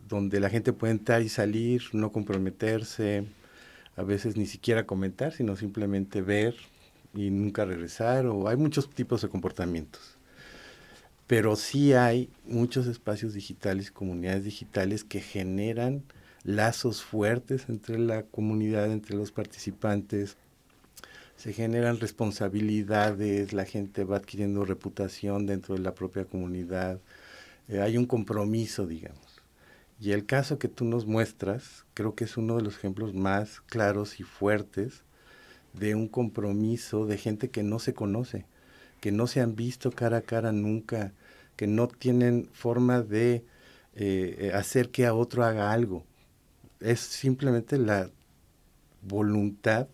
donde la gente puede entrar y salir, no comprometerse, a veces ni siquiera comentar, sino simplemente ver y nunca regresar, o hay muchos tipos de comportamientos. Pero sí hay muchos espacios digitales, comunidades digitales que generan lazos fuertes entre la comunidad, entre los participantes, se generan responsabilidades, la gente va adquiriendo reputación dentro de la propia comunidad, hay un compromiso, digamos. Y el caso que tú nos muestras, creo que es uno de los ejemplos más claros y fuertes de un compromiso de gente que no se conoce, que no se han visto cara a cara nunca, que no tienen forma de hacer que a otro haga algo. Es simplemente la voluntad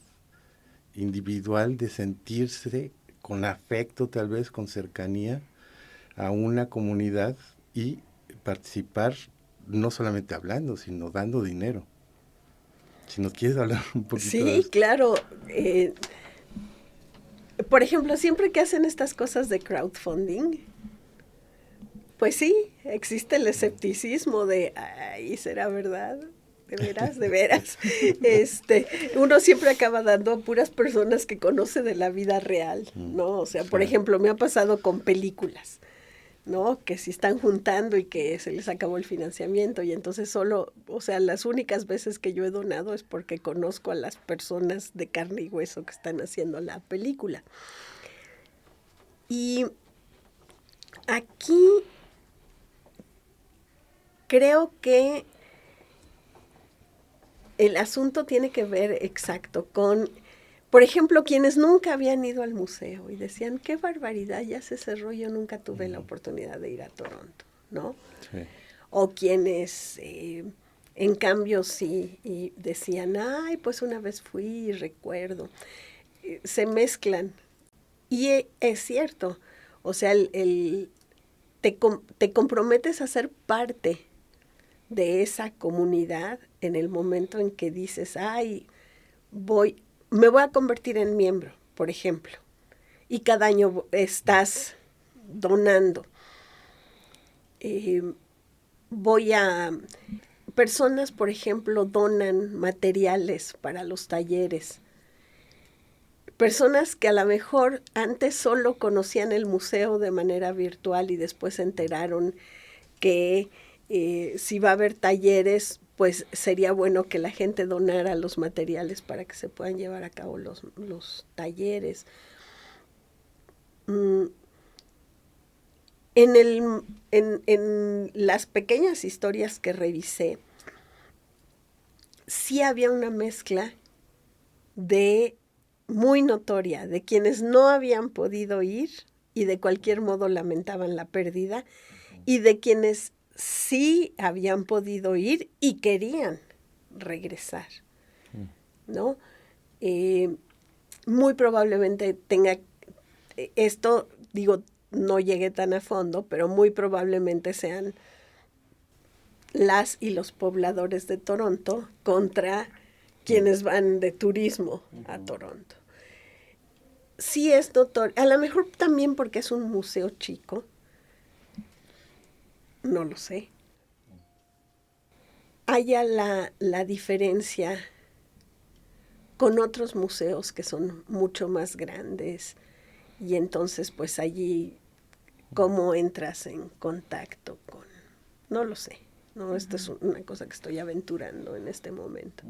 individual de sentirse con afecto, tal vez con cercanía a una comunidad y participar, no solamente hablando, sino dando dinero. Si nos quieres hablar un poquito de Sí, esto. claro. Por ejemplo, siempre que hacen estas cosas de crowdfunding, pues sí, existe el escepticismo de, ay, ¿será verdad? ¿De veras? ¿De veras? Uno siempre acaba dando a puras personas que conoce de la vida real, ¿no? O sea, por ejemplo, me ha pasado con películas, ¿no? Que si están juntando y que se les acabó el financiamiento y entonces solo, o sea, las únicas veces que yo he donado es porque conozco a las personas de carne y hueso que están haciendo la película. Y aquí creo que el asunto tiene que ver exacto con, por ejemplo, quienes nunca habían ido al museo y decían, qué barbaridad, ya se cerró, yo nunca tuve la oportunidad de ir a Toronto, ¿no? Sí. O quienes, en cambio, sí, y decían, ay, pues una vez fui y recuerdo. Se mezclan. Y es cierto, o sea, te comprometes a ser parte de esa comunidad en el momento en que dices, ay, me voy a convertir en miembro, por ejemplo, y cada año estás donando. Personas, por ejemplo, donan materiales para los talleres. Personas que a lo mejor antes solo conocían el museo de manera virtual y después se enteraron que si va a haber talleres, pues sería bueno que la gente donara los materiales para que se puedan llevar a cabo los talleres. En las pequeñas historias que revisé, sí había una mezcla muy notoria de quienes no habían podido ir y de cualquier modo lamentaban la pérdida, y de quienes sí habían podido ir y querían regresar, ¿no? Muy probablemente tenga esto, digo, no llegué tan a fondo, pero muy probablemente sean las y los pobladores de Toronto contra quienes van de turismo a Toronto. Sí es notorio, a lo mejor también porque es un museo chico, no lo sé. Haya la diferencia con otros museos que son mucho más grandes y entonces pues allí cómo entras en contacto con, no lo sé, no, esta es una cosa que estoy aventurando en este momento.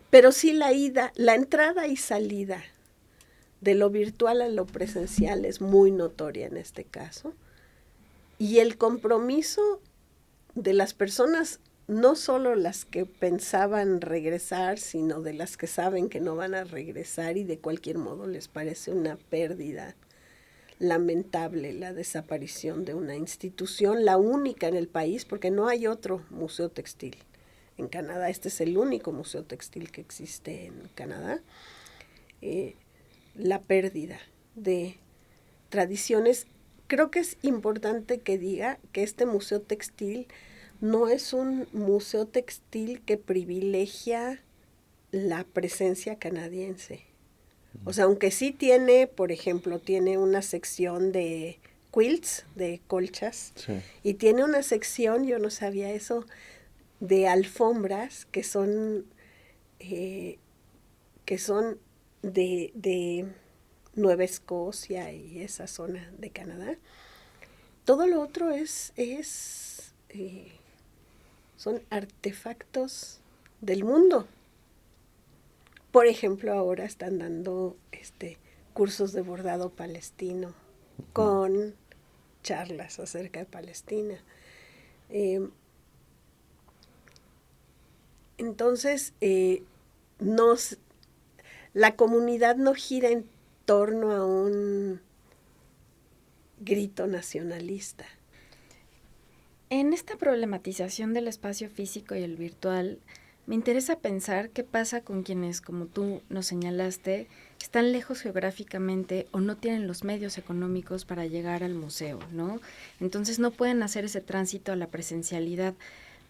Pero sí la entrada y salida de lo virtual a lo presencial es muy notoria en este caso. Y el compromiso de las personas no solo las que pensaban regresar, sino de las que saben que no van a regresar y de cualquier modo les parece una pérdida lamentable la desaparición de una institución, la única en el país, porque no hay otro museo textil en Canadá. Este es el único museo textil que existe en Canadá. La pérdida de tradiciones. Creo que es importante que diga que este museo textil no es un museo textil que privilegia la presencia canadiense. O sea, aunque sí tiene, por ejemplo, tiene una sección de quilts, de colchas, Sí. y tiene una sección, yo no sabía eso, de alfombras que son de Nueva Escocia y esa zona de Canadá. Todo lo otro son artefactos del mundo. Por ejemplo, ahora están dando cursos de bordado palestino con charlas acerca de Palestina. Entonces, la comunidad no gira en torno a un grito nacionalista. En esta problematización del espacio físico y el virtual, me interesa pensar qué pasa con quienes, como tú nos señalaste, están lejos geográficamente o no tienen los medios económicos para llegar al museo, ¿no? Entonces no pueden hacer ese tránsito a la presencialidad.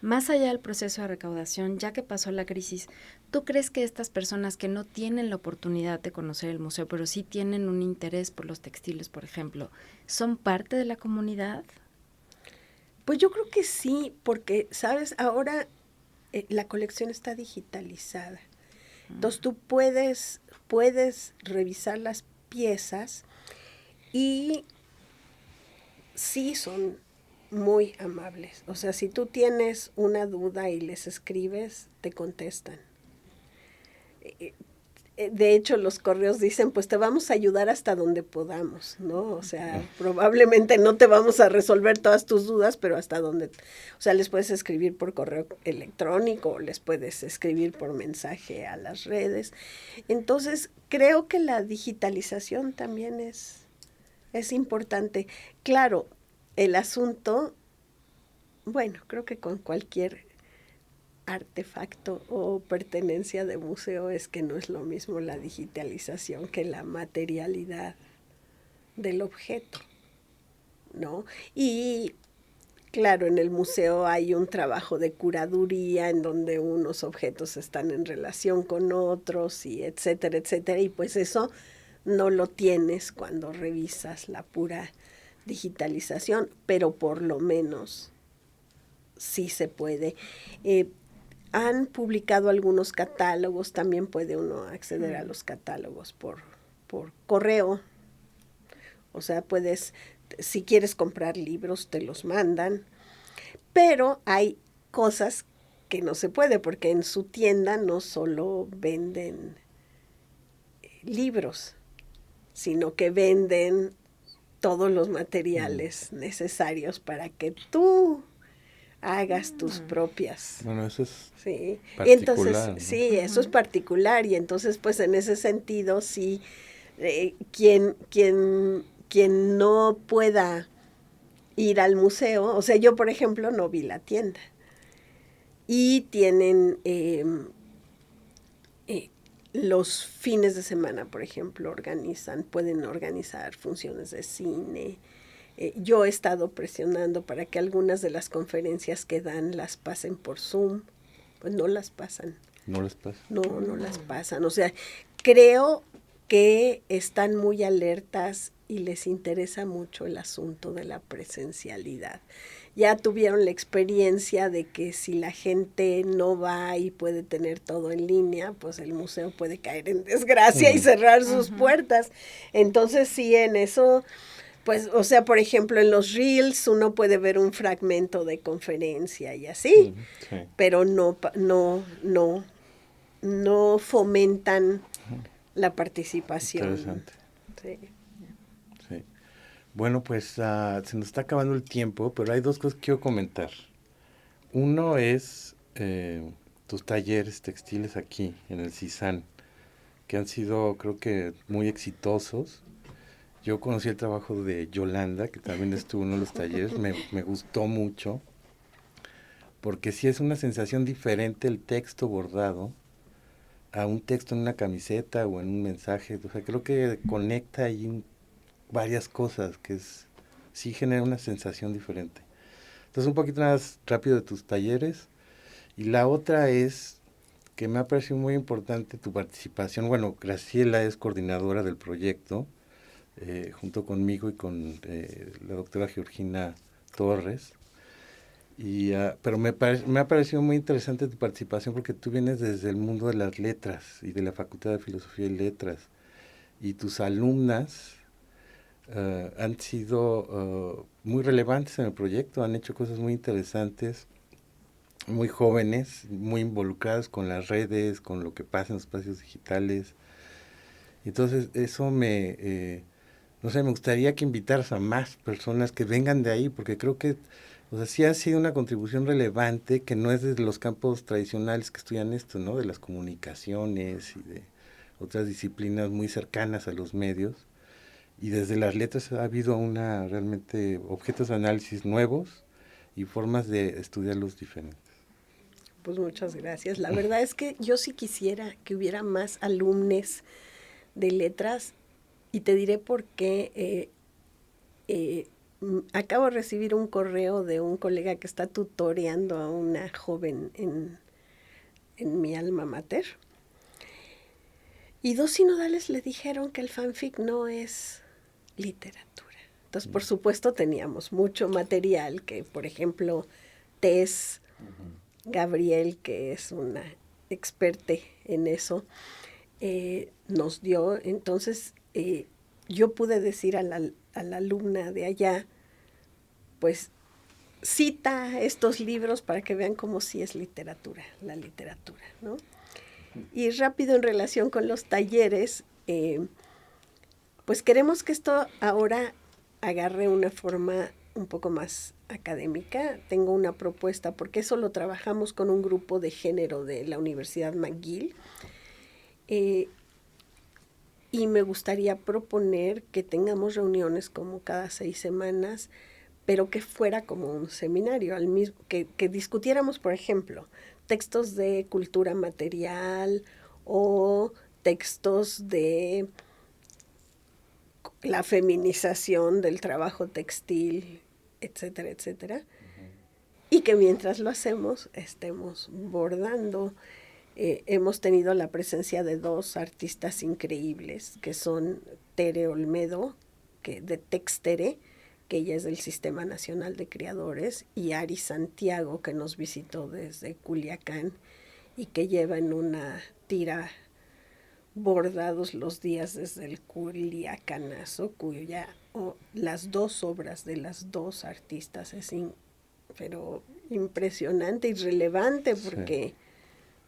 Más allá del proceso de recaudación, ya que pasó la crisis, ¿tú crees que estas personas que no tienen la oportunidad de conocer el museo, pero sí tienen un interés por los textiles, por ejemplo, son parte de la comunidad? Pues yo creo que sí, porque, ¿sabes? Ahora la colección está digitalizada. Entonces tú puedes revisar las piezas y sí son muy amables. O sea, si tú tienes una duda y les escribes, te contestan. De hecho, los correos dicen, pues te vamos a ayudar hasta donde podamos, ¿no? O sea, probablemente no te vamos a resolver todas tus dudas, pero hasta donde, o sea, les puedes escribir por correo electrónico, o les puedes escribir por mensaje a las redes. Entonces, creo que la digitalización también es importante. Claro, el asunto, bueno, creo que con cualquier artefacto o pertenencia de museo es que no es lo mismo la digitalización que la materialidad del objeto, ¿no? Y claro, en el museo hay un trabajo de curaduría en donde unos objetos están en relación con otros y etcétera, etcétera, y pues eso no lo tienes cuando revisas la pura digitalización, pero por lo menos sí se puede. Han publicado algunos catálogos, también puede uno acceder a los catálogos por correo. O sea, puedes, si quieres comprar libros, te los mandan. Pero hay cosas que no se puede, porque en su tienda no solo venden libros, sino que venden todos los materiales necesarios para que tú hagas tus propias. Bueno, eso es sí. particular, Y entonces, ¿no? sí, eso es particular, y entonces, pues, en ese sentido, sí, quien no pueda ir al museo, o sea, yo, por ejemplo, no vi la tienda, y tienen los fines de semana, por ejemplo, pueden organizar funciones de cine. Yo he estado presionando para que algunas de las conferencias que dan las pasen por Zoom. Pues no las pasan. ¿No les pasa? No las pasan. O sea, creo que están muy alertas y les interesa mucho el asunto de la presencialidad. Ya tuvieron la experiencia de que si la gente no va y puede tener todo en línea, pues el museo puede caer en desgracia y cerrar sus puertas. Entonces sí, en eso, pues, o sea, por ejemplo, en los Reels uno puede ver un fragmento de conferencia y así, Sí. pero no fomentan la participación. Interesante. Sí. Sí. Bueno, pues se nos está acabando el tiempo, pero hay dos cosas que quiero comentar. Uno es tus talleres textiles aquí en el CISAN, que han sido, creo que, muy exitosos. Yo conocí el trabajo de Yolanda, que también estuvo en uno de los talleres, me gustó mucho, porque sí es una sensación diferente el texto bordado a un texto en una camiseta o en un mensaje. O sea, creo que conecta ahí varias cosas, sí genera una sensación diferente. Entonces, un poquito más rápido de tus talleres. Y la otra es que me ha parecido muy importante tu participación. Bueno, Graciela es coordinadora del proyecto, junto conmigo y con la doctora Georgina Torres. Pero me ha parecido muy interesante tu participación porque tú vienes desde el mundo de las letras y de la Facultad de Filosofía y Letras. Y tus alumnas han sido muy relevantes en el proyecto, han hecho cosas muy interesantes, muy jóvenes, muy involucradas con las redes, con lo que pasa en los espacios digitales. Entonces eso no sé, me gustaría que invitaras a más personas que vengan de ahí, porque creo que, o sea, sí ha sido una contribución relevante que no es de los campos tradicionales que estudian esto, ¿no? De las comunicaciones y de otras disciplinas muy cercanas a los medios. Y desde las letras ha habido realmente objetos de análisis nuevos y formas de estudiarlos diferentes. Pues muchas gracias. La verdad es que yo sí quisiera que hubiera más alumnos de letras y te diré por qué. Acabo de recibir un correo de un colega que está tutoreando a una joven en mi alma mater. Y dos sinodales le dijeron que el fanfic no es literatura. Entonces, por supuesto, teníamos mucho material que, por ejemplo, Tess Gabriel, que es una experta en eso, nos dio. Entonces, yo pude decir a la alumna de allá, pues, cita estos libros para que vean cómo sí es literatura, la literatura, ¿no? Y rápido en relación con los talleres, pues queremos que esto ahora agarre una forma un poco más académica. Tengo una propuesta, porque eso lo trabajamos con un grupo de género de la Universidad McGill, y me gustaría proponer que tengamos reuniones como cada 6 semanas, pero que fuera como un seminario, que discutiéramos, por ejemplo, textos de cultura material o textos de la feminización del trabajo textil, etcétera, etcétera. Y que mientras lo hacemos, estemos bordando. Hemos tenido la presencia de 2 artistas increíbles, que son Tere Olmedo, de Textere, que ella es del Sistema Nacional de Creadores, y Ari Santiago, que nos visitó desde Culiacán y que lleva en una tira bordados los días desde el Culiacanazo, las 2 obras de las 2 artistas es pero impresionante y relevante, porque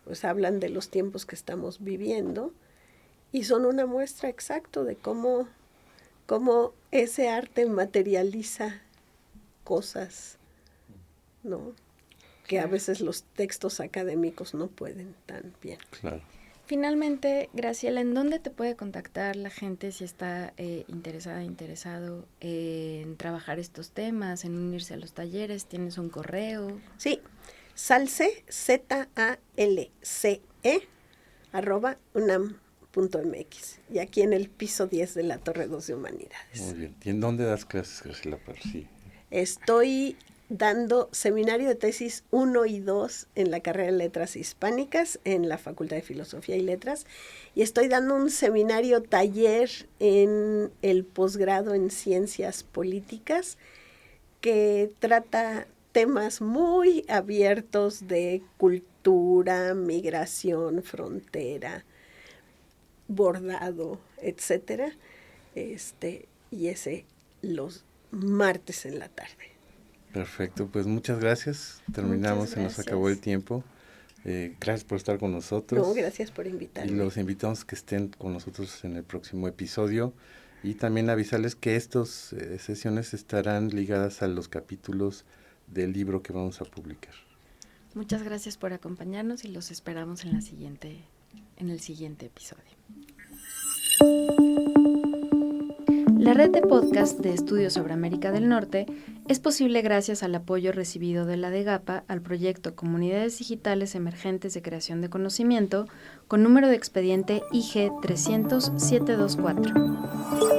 pues hablan de los tiempos que estamos viviendo y son una muestra exacta de cómo ese arte materializa cosas, ¿no? Que a veces los textos académicos no pueden tan bien. Claro. Finalmente, Graciela, ¿en dónde te puede contactar la gente si está interesado en trabajar estos temas, en unirse a los talleres? ¿Tienes un correo? Sí, salce, ZALCE, @unam.mx, y aquí en el piso 10 de la Torre 2 de Humanidades. Muy bien. ¿Y en dónde das clases, Graciela? Sí. Estoy dando seminario de tesis 1 y 2 en la carrera de Letras Hispánicas en la Facultad de Filosofía y Letras, y estoy dando un seminario taller en el posgrado en Ciencias Políticas, que trata temas muy abiertos de cultura, migración, frontera, bordado, etcétera. Y ese los martes en la tarde. Perfecto, pues muchas gracias. Terminamos, se nos acabó el tiempo. Gracias por estar con nosotros. No, gracias por invitarme. Y los invitamos que estén con nosotros en el próximo episodio. Y también avisarles que estas sesiones estarán ligadas a los capítulos del libro que vamos a publicar. Muchas gracias por acompañarnos y los esperamos en el siguiente episodio. La red de podcast de estudios sobre América del Norte es posible gracias al apoyo recibido de la DEGAPA al proyecto Comunidades Digitales Emergentes de Creación de Conocimiento con número de expediente IG 300-724.